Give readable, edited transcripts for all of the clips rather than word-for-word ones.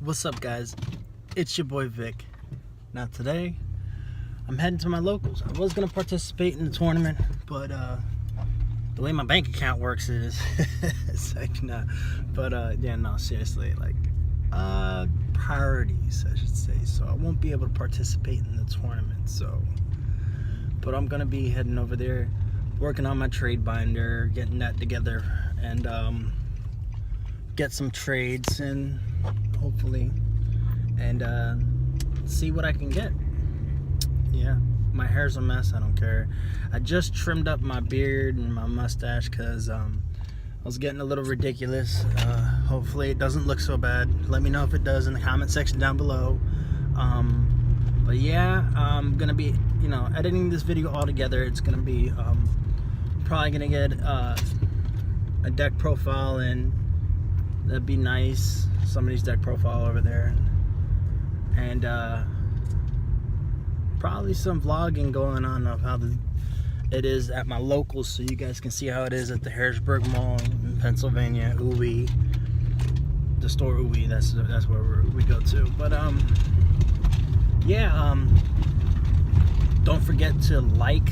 What's up, guys? It's your boy Vic. Now today, I'm heading to my locals. I was gonna participate in the tournament, but the way my bank account works is it's like nah. But yeah, no, seriously, like priorities, I should say. So I won't be able to participate in the tournament. So, but I'm gonna be heading over there, working on my trade binder, getting that together, and get some trades in, hopefully, and see what I can get. Yeah, my hair's a mess. I don't care. I just trimmed up my beard and my mustache because I was getting a little ridiculous. Hopefully it doesn't look so bad. Let me know if it does in the comment section down below. But yeah, I'm gonna be, editing this video all together. It's gonna be probably gonna get a deck profile, and that'd be nice. Somebody's deck profile over there, and probably some vlogging going on of how it is at my locals, so you guys can see how it is at the Harrisburg Mall in Pennsylvania. Ooey, the store Ooey. That's where we go to. But yeah, don't forget to like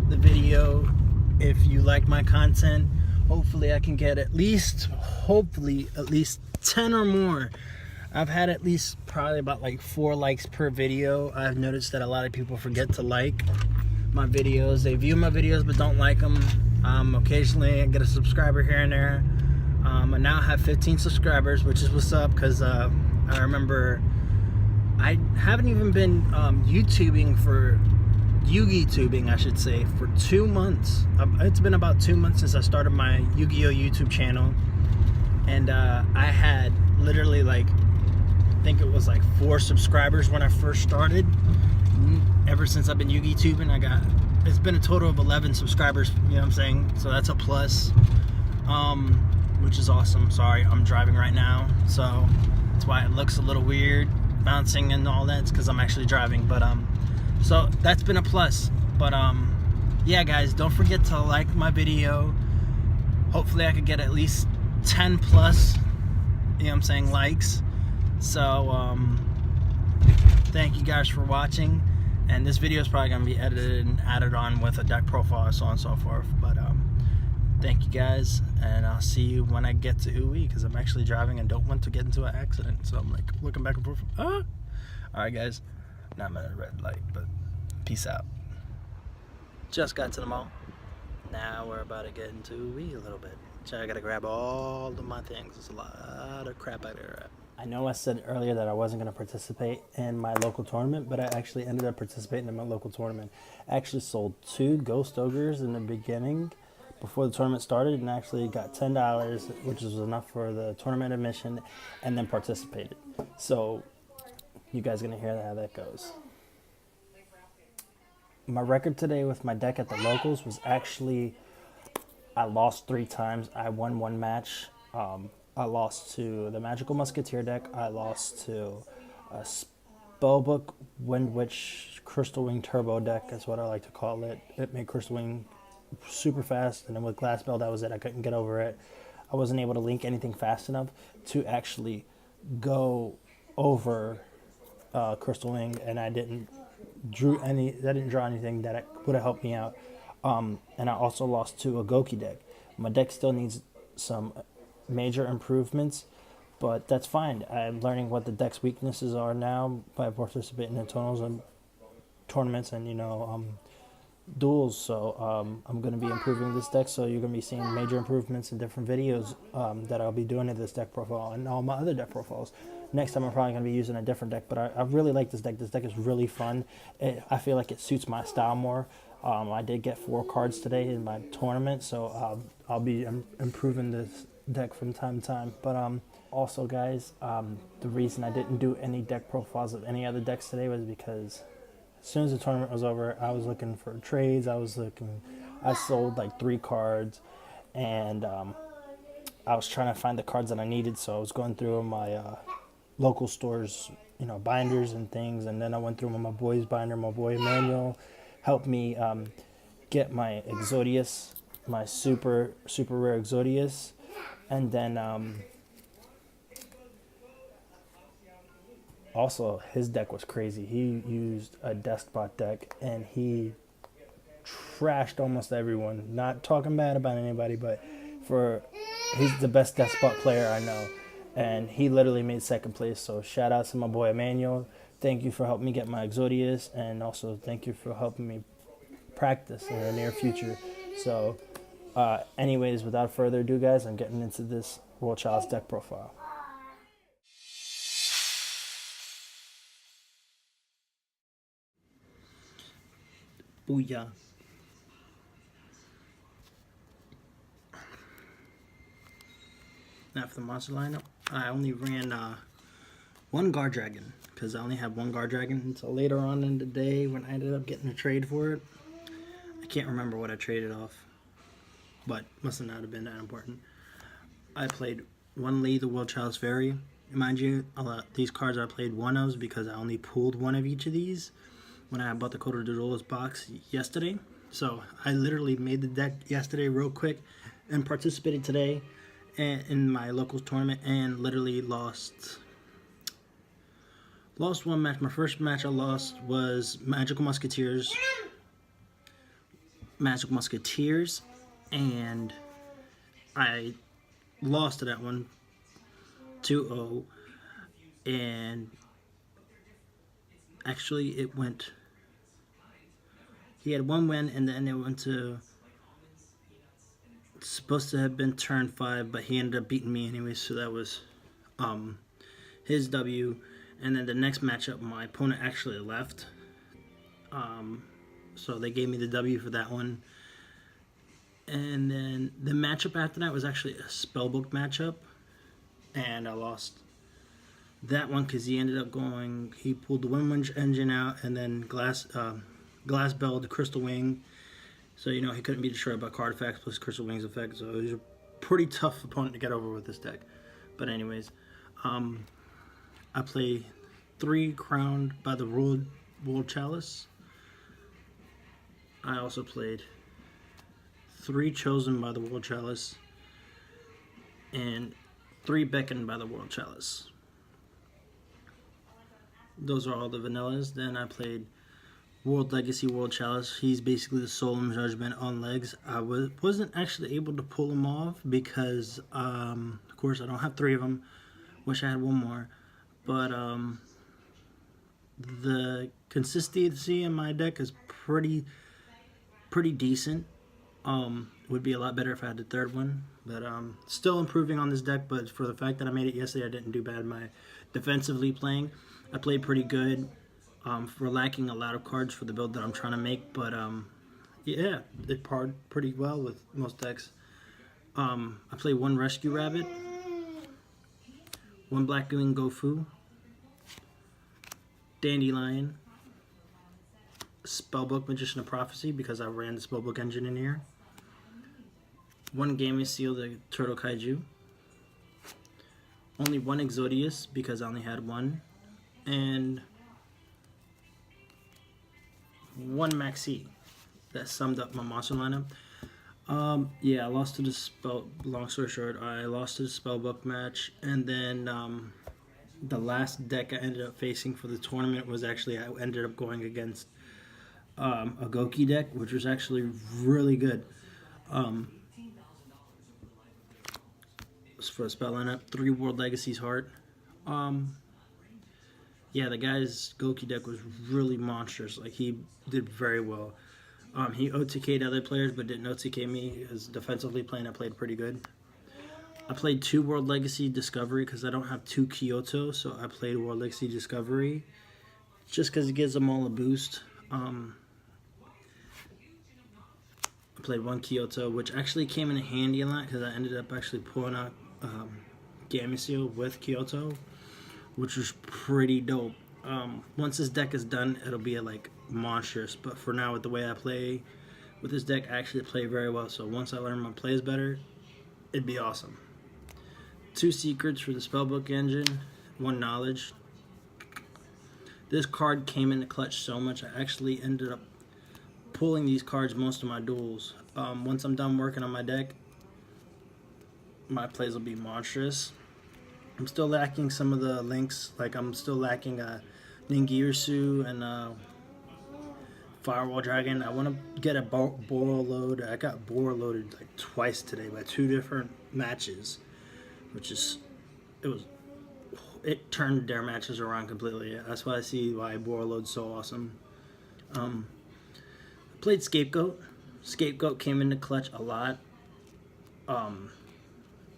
the video if you like my content. Hopefully I can get at least 10 or more. I've had at least probably about like 4 likes per video. I've noticed that a lot of people forget to like my videos. They view my videos but don't like them. Occasionally I get a subscriber here and there. I now have 15 subscribers, which is what's up, because I remember I haven't even been Yugioh, I should say, for 2 months. It's been about 2 months since I started my Yugioh YouTube channel, and I had literally like, I think it was like 4 subscribers when I first started. Ever since I've been Yugioh-tubing, it's been a total of 11 subscribers, you know what I'm saying? So that's a plus, which is awesome. Sorry, I'm driving right now, so that's why it looks a little weird, bouncing and all that. It's because I'm actually driving, but so that's been a plus. But yeah, guys, don't forget to like my video. Hopefully I could get at least 10 plus, you know what I'm saying, likes. So thank you guys for watching, and this video is probably going to be edited and added on with a deck profile, so on and so forth. But thank you guys, and I'll see you when I get to Ooey, because I'm actually driving and don't want to get into an accident. So I'm like looking back and forth. Alright guys, now I'm at a red light, but peace out. Just got to the mall. Now we're about to get into Ooey a little bit. So I gotta grab all of my things. There's a lot of crap out there. I know I said earlier that I wasn't going to participate in my local tournament, but I actually ended up participating in my local tournament. I actually sold 2 Ghost Ogres in the beginning before the tournament started, and actually got $10, which was enough for the tournament admission, and then participated. So you guys are going to hear how that goes. My record today with my deck at the locals was actually, I lost 3 times. I won 1 match. I lost to the Magical Musketeer deck. I lost to a Spellbook Wind Witch Crystal Wing Turbo deck, is what I like to call it. It made Crystal Wing super fast, and then with Glass Bell, that was it. I couldn't get over it. I wasn't able to link anything fast enough to actually go over Crystal Wing, and I didn't draw anything that would have helped me out. And I also lost to a Goki deck. My deck still needs some major improvements, but that's fine. I'm learning what the deck's weaknesses are now by participating in tournaments and duels. So I'm going to be improving this deck, so you're going to be seeing major improvements in different videos that I'll be doing in this deck profile and all my other deck profiles. Next time I'm probably going to be using a different deck, but I really like this deck. This deck is really fun. I feel like it suits my style more. I did get 4 cards today in my tournament, so I'll be improving this deck from time to time. But also, guys, the reason I didn't do any deck profiles of any other decks today was because as soon as the tournament was over, I was looking for trades. I sold like 3 cards, and I was trying to find the cards that I needed, so I was going through my local stores, binders and things, and then I went through my boy's binder. My boy Emanuel helped me get my Exodius, my super rare Exodius, and then Also, his deck was crazy. He used a despot deck and he trashed almost everyone. Not talking bad about anybody, but for he's the best despot player I know, and he literally made second place. So shout out to my boy Emanuel. Thank you for helping me get my Exodius, and also thank you for helping me practice in the near future. So, anyways, without further ado, guys, I'm getting into this World Chalice deck profile. Booyah. Now for the monster lineup, I only ran one guard dragon because I only had one guard dragon until later on in the day when I ended up getting a trade for it. I can't remember what I traded off, but must not have been that important. I played one Lee the World Chalice Fairy. Mind you, these cards I played one of because I only pulled one of each of these when I bought the Code of the Duelist box yesterday. So I literally made the deck yesterday real quick and participated today in my locals tournament and literally lost one match. My first match I lost was Magical Musketeers, and I lost to that one 2-0, and actually it went, he had one win and then it went to, it's supposed to have been turn 5, but he ended up beating me anyway, so that was his W. And then the next matchup, my opponent actually left, so they gave me the W for that one. And then the matchup after that was actually a spellbook matchup, and I lost that one because he ended up going, he pulled the Windwinch engine out and then Glass Bell, the Crystal Wing. So, you know, he couldn't be destroyed by card effects plus Crystal Wing's effect. So it was a pretty tough opponent to get over with this deck. But anyways, I play 3 crowned by the World Chalice. I also played 3 chosen by the World Chalice and 3 beckoned by the World Chalice. Those are all the vanillas. Then I played World Legacy World Chalice. He's basically the Solemn Judgment on legs. I wasn't actually able to pull him off because, of course, I don't have 3 of them. Wish I had one more. But the consistency in my deck is pretty decent. Would be a lot better if I had the 3rd one. But still improving on this deck. But for the fact that I made it yesterday, I didn't do bad. My defensively playing, I played pretty good. For lacking a lot of cards for the build that I'm trying to make, but yeah, it parred pretty well with most decks. I played 1 Rescue Rabbit, 1 Black Wing Gofu, Dandelion, Spellbook Magician of Prophecy because I ran the Spellbook engine in here, 1 Gamma Seal, the Turtle Kaiju, only 1 Exodius because I only had 1, and 1 Maxi. That summed up my monster lineup. Yeah, I lost to the long story short, I lost to the Spellbook match, and then the last deck I ended up facing for the tournament was actually, I ended up going against a Goki deck, which was actually really good. For a spell lineup, 3 World Legacies Heart. Yeah, the guy's Goki deck was really monstrous. Like, he did very well. He OTK'd other players, but didn't OTK me. As defensively playing, I played pretty good. I played 2 World Legacy Discovery because I don't have 2 Kyoto, so I played World Legacy Discovery just because it gives them all a boost. I played 1 Kyoto, which actually came in handy a lot because I ended up actually pulling out Gamma Seal with Kyoto, which was pretty dope. Once this deck is done, it'll be like monstrous, but for now, with the way I play with this deck, I actually play very well, so once I learn my plays better, it'd be awesome. 2 Secrets for the Spellbook engine, 1 Knowledge. This card came in the clutch so much, I actually ended up pulling these cards most of my duels. Once I'm done working on my deck, my plays will be monstrous. I'm still lacking some of the links. Like I'm still lacking Ningirsu and Firewall Dragon. I want to get a Boro load. I got Boro loaded like twice today by 2 different matches, which is it turned their matches around completely. That's why I see why Boro load's so awesome. Played Scapegoat. Scapegoat came into clutch a lot.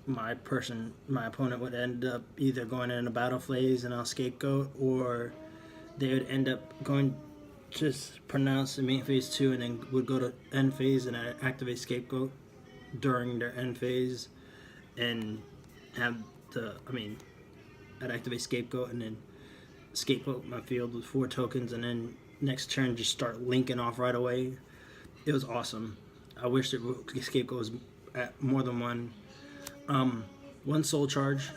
My opponent would end up either going in a battle phase and I'll Scapegoat, or they would end up going just pronounce the main phase 2 and then would go to end phase and I'd activate Scapegoat during their end phase and have I'd activate Scapegoat and then Scapegoat my field with 4 tokens and then next turn just start linking off right away. It was awesome. I wish that Scapegoat was at more than one. 1 soul charge,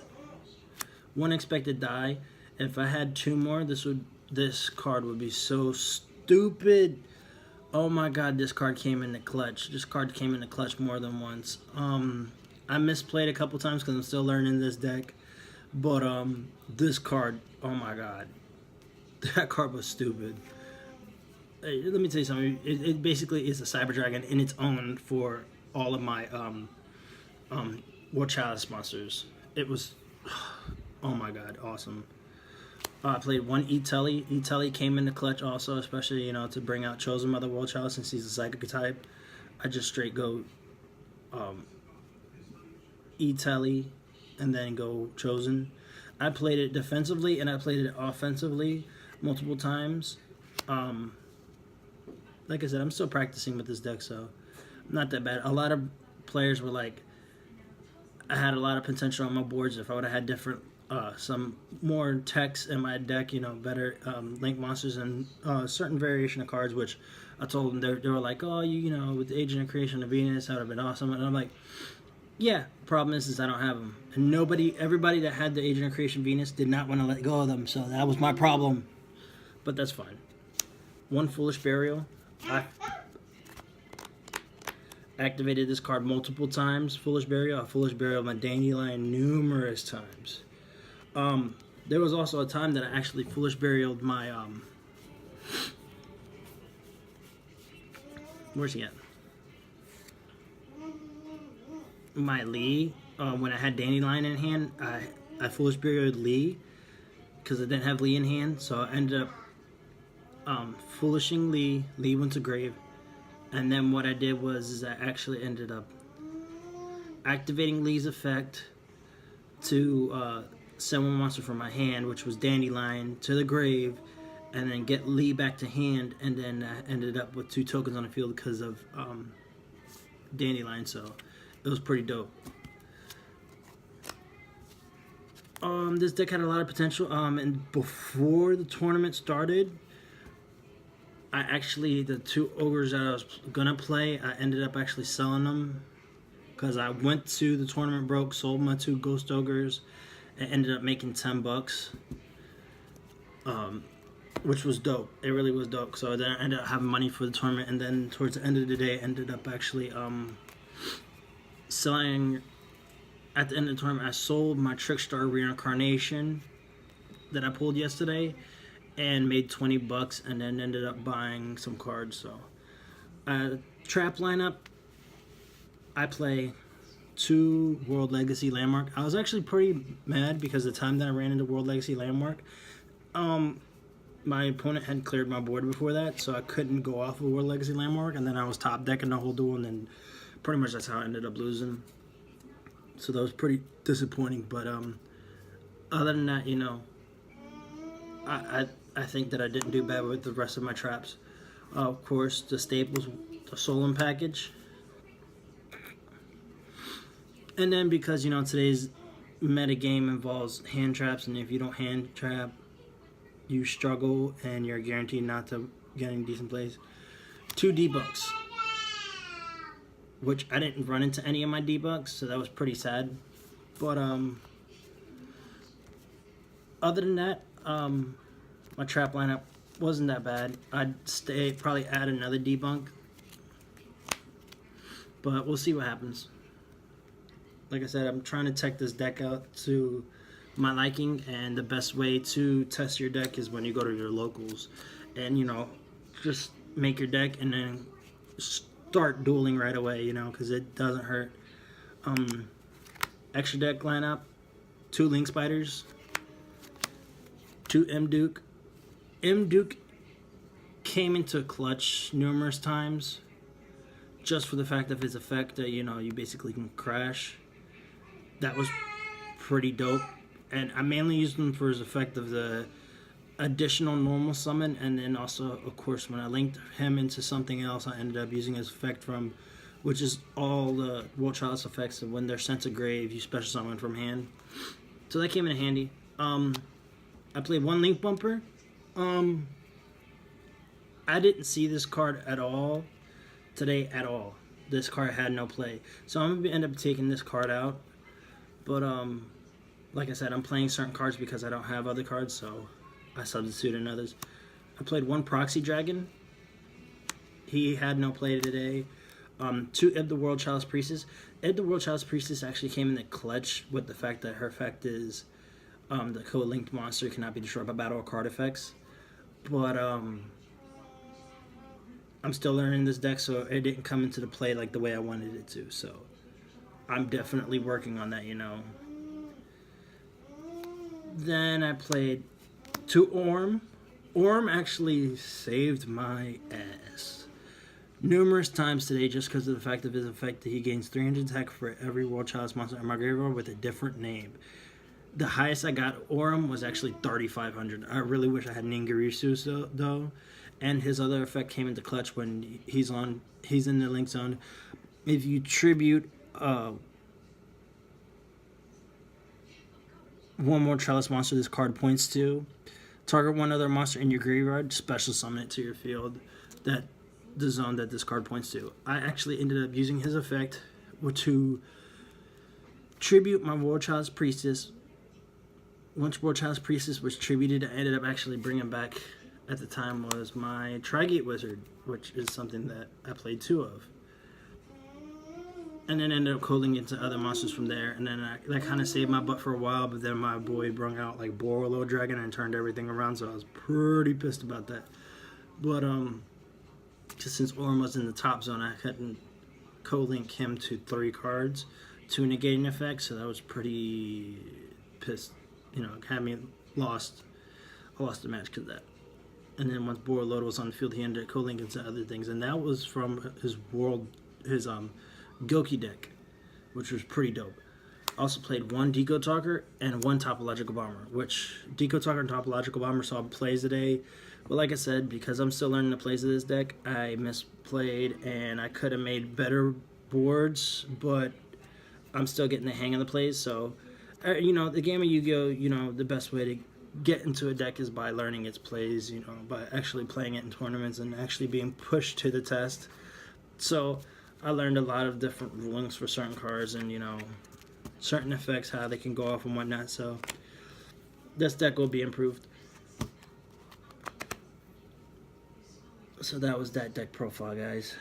1 expected die. If I had 2 more, this card would be so stupid. Oh my god, this card came in the clutch. This card came in the clutch more than once. I misplayed a couple times because I'm still learning this deck. But this card, oh my god, that card was stupid. Hey, let me tell you something. It basically is a Cyber Dragon in its own for all of my War Chalice monsters. It was, oh my god, awesome. I played 1 E-Telly. E-Telly came in the clutch also, especially, to bring out Chosen Mother World Chalice since he's a Psychic type. I just straight go E-Telly and then go Chosen. I played it defensively and I played it offensively multiple times. Like I said, I'm still practicing with this deck, so not that bad. A lot of players were like, I had a lot of potential on my boards if I would have had different, some more text in my deck, better link monsters and certain variation of cards, which I told them, they were like, oh, with the Agent of Creation of Venus, that would have been awesome. And I'm like, yeah, problem is I don't have them. And everybody that had the Agent of Creation Venus did not want to let go of them, so that was my problem. But that's fine. 1 Foolish Burial. I activated this card multiple times. Foolish Burial my Dandelion numerous times. There was also a time that I actually Foolish Burialed my where's he at? My Lee. When I had Dandelion in hand, I Foolish Burialed Lee because I didn't have Lee in hand, so I ended up foolishing Lee. Lee went to grave. And then what I did was I actually ended up activating Lee's effect to send 1 monster from my hand, which was Dandelion, to the grave, and then get Lee back to hand, and then I ended up with 2 tokens on the field because of Dandelion, so it was pretty dope. This deck had a lot of potential, and before the tournament started, the 2 ogres that I was gonna play, I ended up actually selling them because I went to the tournament broke, sold my 2 ghost ogres, and ended up making $10, which was dope. It really was dope. So then I ended up having money for the tournament, and then towards the end of the day, I ended up actually selling. At the end of the tournament, I sold my Trickstar Reincarnation that I pulled yesterday and made $20, and then ended up buying some cards. So trap lineup, I play 2 World Legacy Landmark. I was actually pretty mad because the time that I ran into World Legacy Landmark, my opponent had cleared my board before that, so I couldn't go off of World Legacy Landmark, and then I was top decking the whole duel, and then pretty much that's how I ended up losing. So that was pretty disappointing, but other than that, I think that I didn't do bad with the rest of my traps. Of course, the staples, the Solon package. And then because, today's meta game involves hand traps, and if you don't hand trap, you struggle and you're guaranteed not to get any decent plays. 2 debugs, which I didn't run into any of my debugs, so that was pretty sad. But other than that, my trap lineup wasn't that bad. I'd probably add another debunk, but we'll see what happens. Like I said, I'm trying to tech this deck out to my liking, and the best way to test your deck is when you go to your locals and, you know, just make your deck and then start dueling right away, you know, because it doesn't hurt. Extra deck lineup: 2 Link Spiders, 2 M-Duke. M-Duke came into clutch numerous times just for the fact of his effect that, you know, you basically can crash. That was pretty dope. And I mainly used him for his effect of the additional normal summon, and then also, of course, when I linked him into something else, I ended up using his effect from, which is all the World Chalice effects, and when they're sent to grave, you special summon from hand. So that came in handy. I played 1 Link Bumper. I didn't see this card at all today at all. This card had no play. So I'm going to end up taking this card out. But, like I said, I'm playing certain cards because I don't have other cards, so I substituted others. I played 1 Proxy Dragon. He had no play today. 2 Ed the World Chalice Priestess. Ed the World Chalice Priestess actually came in the clutch with the fact that her effect is the code-linked monster cannot be destroyed by battle or card effects. But I'm still learning this deck, so it didn't come into the play like the way I wanted it to. So I'm definitely working on that, you know. Then I played 2 Orm. Orm actually saved my ass numerous times today just because of the fact of his effect that he gains 300 attack for every World Chalice monster in my graveyard with a different name. The highest I got Orm was actually 3,500. I really wish I had Ningirsu though. And his other effect came into clutch when he's in the link zone. If you tribute 1 more Chalice monster this card points to, target 1 other monster in your graveyard, special summon it to your field. That the zone that this card points to. I actually ended up using his effect to tribute my World Chalice Priestess. Once World Chalice Priestess was tributed, I ended up actually bringing back, at the time, was my Trigate Wizard, which is something that I played 2 of. And then ended up calling into other monsters from there, and then that kind of saved my butt for a while, but then my boy brung out like Borolo Dragon and turned everything around, so I was pretty pissed about that. But just since Orm was in the top zone, I couldn't co-link him to 3 cards to negate an effect, so that was pretty pissed. You know, had me lost. I lost the match because of that. And then once Borolo was on the field, he ended up co-linking to other things, and that was from his Goki deck, which was pretty dope. Also played 1 Deco Talker and 1 Topological Bomber, which Deco Talker and Topological Bomber saw plays today. But like I said, because I'm still learning the plays of this deck, I misplayed and I could have made better boards, but I'm still getting the hang of the plays. So, you know, the game of Yu-Gi-Oh, you know, the best way to get into a deck is by learning its plays, you know, by actually playing it in tournaments and actually being pushed to the test. So I learned a lot of different rulings for certain cards and, you know, certain effects, how they can go off and whatnot. So this deck will be improved. So that was that deck profile, guys.